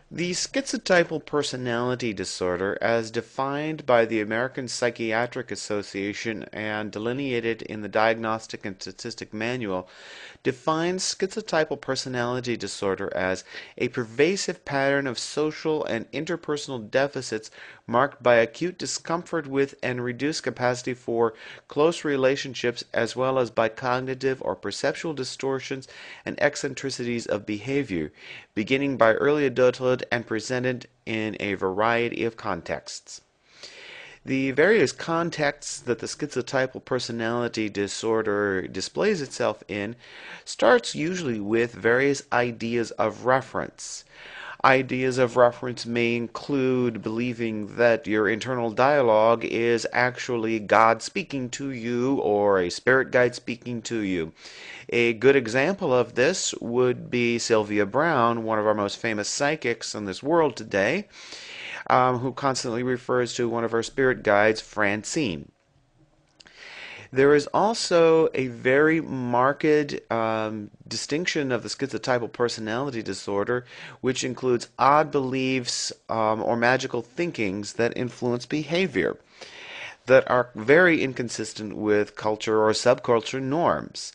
The schizotypal personality disorder, as defined by the American Psychiatric Association and delineated in the Diagnostic and Statistic Manual, defines schizotypal personality disorder as a pervasive pattern of social and interpersonal deficits marked by acute discomfort with and reduced capacity for close relationships, as well as by cognitive or perceptual distortions and eccentricities of behavior, beginning by early adulthood and presented in a variety of contexts. The various contexts that the schizotypal personality disorder displays itself in starts usually with various ideas of reference. Ideas of reference may include believing that your internal dialogue is actually God speaking to you or a spirit guide speaking to you. A good example of this would be Sylvia Browne, one of our most famous psychics in this world today, who constantly refers to one of her spirit guides, Francine. There is also a very marked distinction of the schizotypal personality disorder, which includes odd beliefs or magical thinkings that influence behavior that are very inconsistent with culture or subculture norms.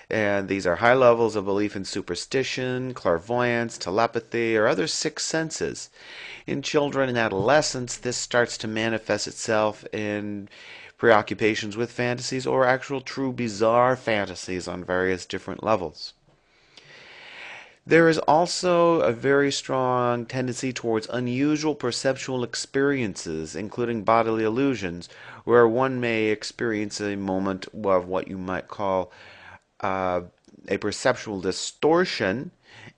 And these are high levels of belief in superstition, clairvoyance, telepathy, or other sixth senses. In children and adolescents, this starts to manifest itself in preoccupations with fantasies or actual true bizarre fantasies on various different levels. There is also a very strong tendency towards unusual perceptual experiences, including bodily illusions, where one may experience a moment of what you might call uh, a perceptual distortion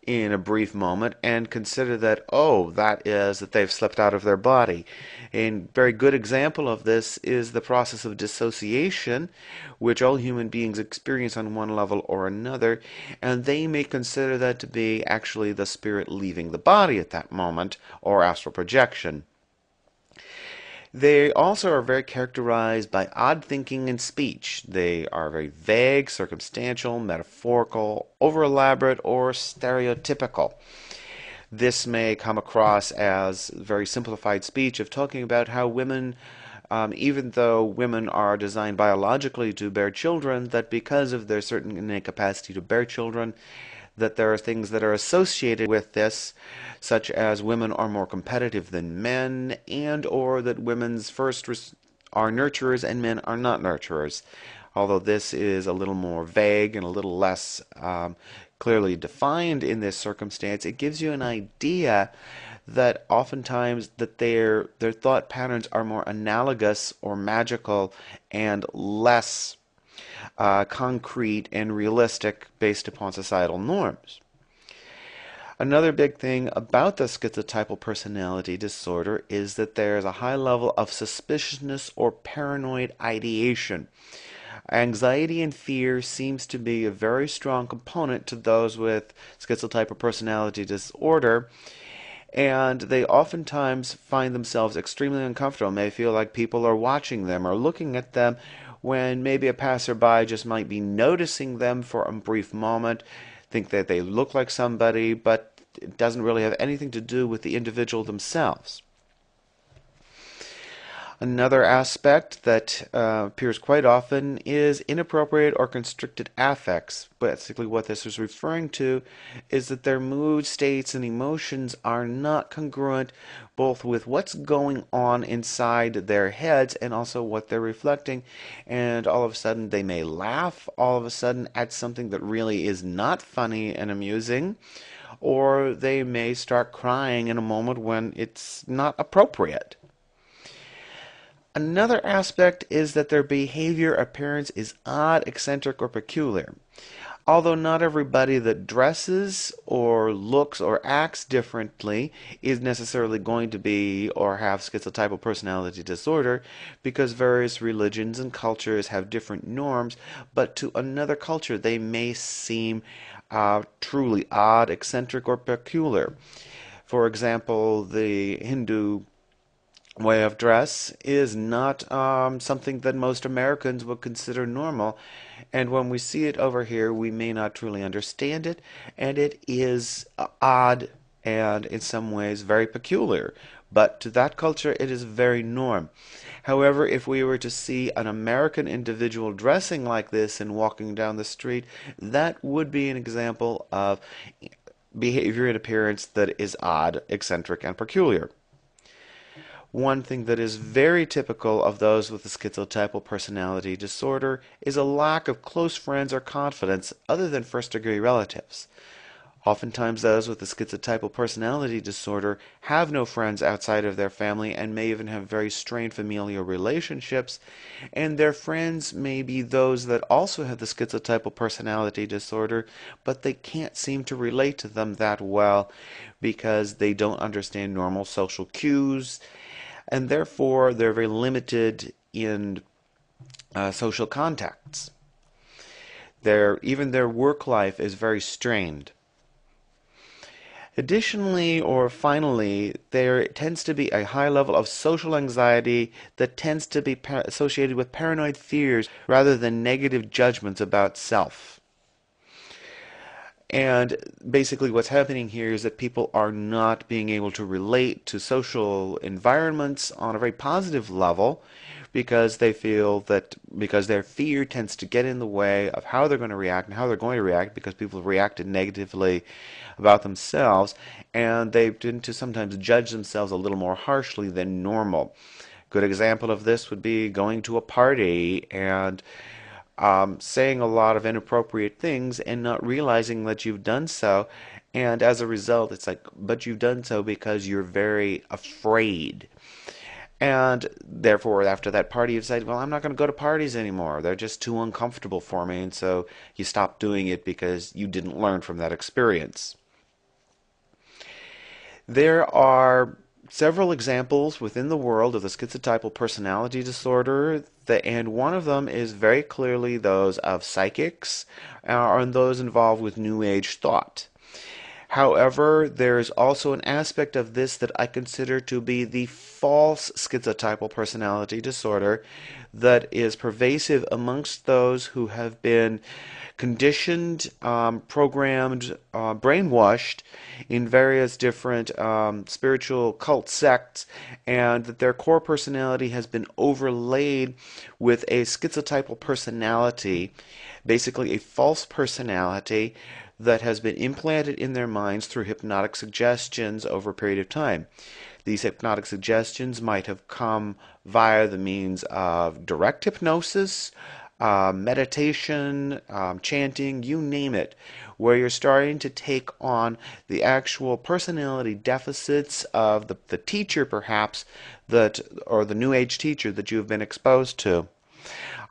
in a brief moment and consider that, oh, that is that they've slipped out of their body. A very good example of this is the process of dissociation, which all human beings experience on one level or another, and they may consider that to be actually the spirit leaving the body at that moment, or astral projection. They also are very characterized by odd thinking and speech. They are very vague, circumstantial, metaphorical, over-elaborate, or stereotypical. This may come across as very simplified speech of talking about how women, even though women are designed biologically to bear children, that because of their certain innate capacity to bear children, that there are things that are associated with this, such as women are more competitive than men, and or that women's are nurturers and men are not nurturers. Although this is a little more vague and a little less clearly defined in this circumstance, it gives you an idea that oftentimes that their thought patterns are more analogous or magical and less concrete and realistic based upon societal norms. Another big thing about the schizotypal personality disorder is that there is a high level of suspiciousness or paranoid ideation. Anxiety and fear seems to be a very strong component to those with schizotypal personality disorder, and they oftentimes find themselves extremely uncomfortable, may feel like people are watching them or looking at them when maybe a passerby just might be noticing them for a brief moment, think that they look like somebody, but it doesn't really have anything to do with the individual themselves. Another aspect that appears quite often is inappropriate or constricted affects. Basically, what this is referring to is that their mood states and emotions are not congruent both with what's going on inside their heads and also what they're reflecting. And all of a sudden, they may laugh all of a sudden at something that really is not funny and amusing, or they may start crying in a moment when it's not appropriate. Another aspect is that their behavior appearance is odd, eccentric, or peculiar. Although not everybody that dresses or looks or acts differently is necessarily going to be or have schizotypal personality disorder, because various religions and cultures have different norms, but to another culture they may seem truly odd, eccentric, or peculiar. For example, the Hindu way of dress is not something that most Americans would consider normal. And when we see it over here, we may not truly understand it, and it is odd and in some ways very peculiar. But to that culture, it is very norm. However, if we were to see an American individual dressing like this and walking down the street, that would be an example of behavior and appearance that is odd, eccentric, and peculiar. One thing that is very typical of those with the schizotypal personality disorder is a lack of close friends or confidants other than first-degree relatives. Oftentimes, those with the schizotypal personality disorder have no friends outside of their family and may even have very strained familial relationships, and their friends may be those that also have the schizotypal personality disorder, but they can't seem to relate to them that well because they don't understand normal social cues, and therefore they're very limited in social contacts. Even their work life is very strained. Additionally, or finally, there tends to be a high level of social anxiety that tends to be associated with paranoid fears rather than negative judgments about self. And basically what's happening here is that people are not being able to relate to social environments on a very positive level because they feel that because their fear tends to get in the way of how they're going to react and how they're going to react because people have reacted negatively about themselves, and they tend to sometimes judge themselves a little more harshly than normal. Good example of this would be going to a party and saying a lot of inappropriate things and not realizing that you've done so. And as a result, it's like, but you've done so because you're very afraid. And therefore, after that party, you decide, well, I'm not going to go to parties anymore. They're just too uncomfortable for me. And so you stop doing it because you didn't learn from that experience. There are several examples within the world of the schizotypal personality disorder, and one of them is very clearly those of psychics and those involved with New Age thought. However, there is also an aspect of this that I consider to be the false schizotypal personality disorder that is pervasive amongst those who have been conditioned, programmed, brainwashed in various different spiritual cult sects, and that their core personality has been overlaid with a schizotypal personality, basically a false personality that has been implanted in their minds through hypnotic suggestions over a period of time. These hypnotic suggestions might have come via the means of direct hypnosis, meditation, chanting, you name it, where you're starting to take on the actual personality deficits of the teacher, perhaps, or the New Age teacher that you've been exposed to.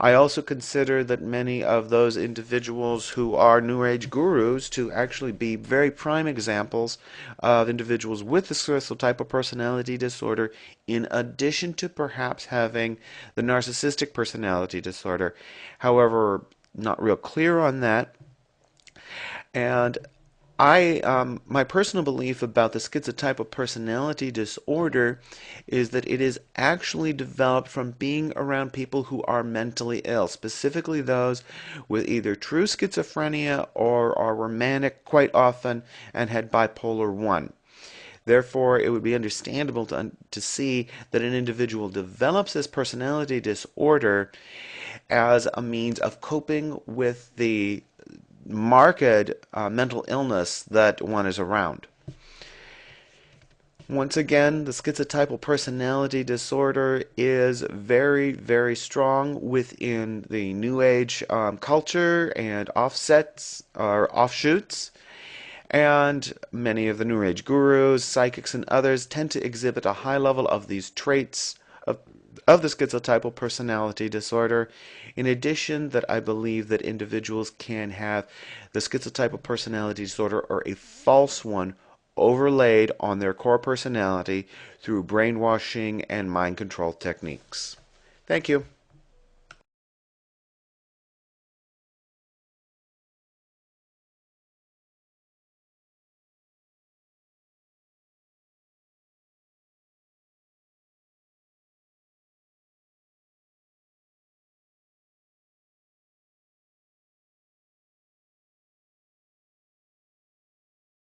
I also consider that many of those individuals who are New Age gurus to actually be very prime examples of individuals with the schizotypal personality disorder, in addition to perhaps having the narcissistic personality disorder. However, not real clear on that. And my personal belief about the schizotypal personality disorder is that it is actually developed from being around people who are mentally ill, specifically those with either true schizophrenia or are romantic quite often and had bipolar 1. Therefore, it would be understandable to see that an individual develops this personality disorder as a means of coping with the marked mental illness that one is around. Once again, the schizotypal personality disorder is very, very strong within the New Age culture and offsets or offshoots. And many of the New Age gurus, psychics, and others tend to exhibit a high level of these traits of the schizotypal personality disorder. In addition, that I believe that individuals can have the schizotypal personality disorder or a false one overlaid on their core personality through brainwashing and mind control techniques. Thank you.